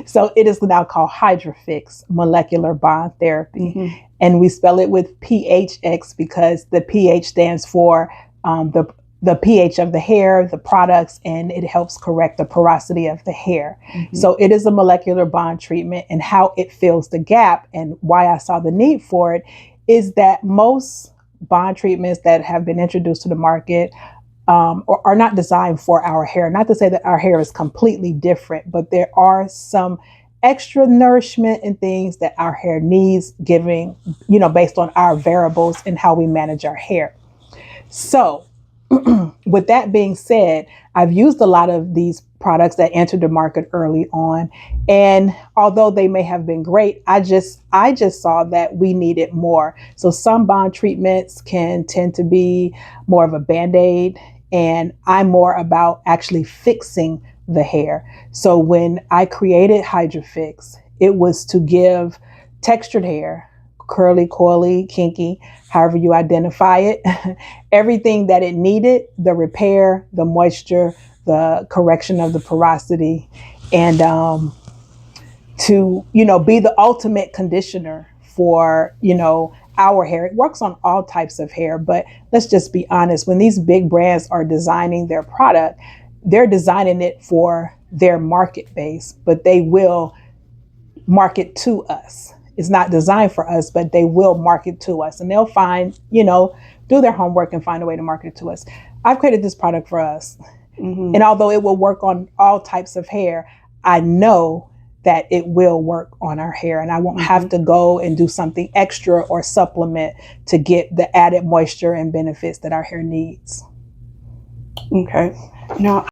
So it is now called HydrapHx Molecular Bond Therapy. And we spell it with PHX because the pH stands for the pH of the hair, the products, and it helps correct the porosity of the hair. So it is a molecular bond treatment, and how it fills the gap and why I saw the need for it is that most bond treatments that have been introduced to the market or are not designed for our hair. Not to say that our hair is completely different, but there are some extra nourishment and things that our hair needs giving, based on our variables and how we manage our hair. So with that being said, I've used a lot of these products that entered the market early on. And although they may have been great, I just saw that we needed more. So some bond treatments can tend to be more of a Band-Aid, and I'm more about actually fixing the hair. So when I created HydrapHx, it was to give textured hair, curly, coily, kinky, however you identify it, everything that it needed: the repair, the moisture, the correction of the porosity, and to be the ultimate conditioner for our hair. It works on all types of hair, but let's just be honest, when these big brands are designing their product, they're designing it for their market base, but they will market to us. It's not designed for us, but they will market to us, and they'll find, do their homework and find a way to market it to us. I've created this product for us. And although it will work on all types of hair, I know that it will work on our hair, and I won't have to go and do something extra or supplement to get the added moisture and benefits that our hair needs. Okay. Now,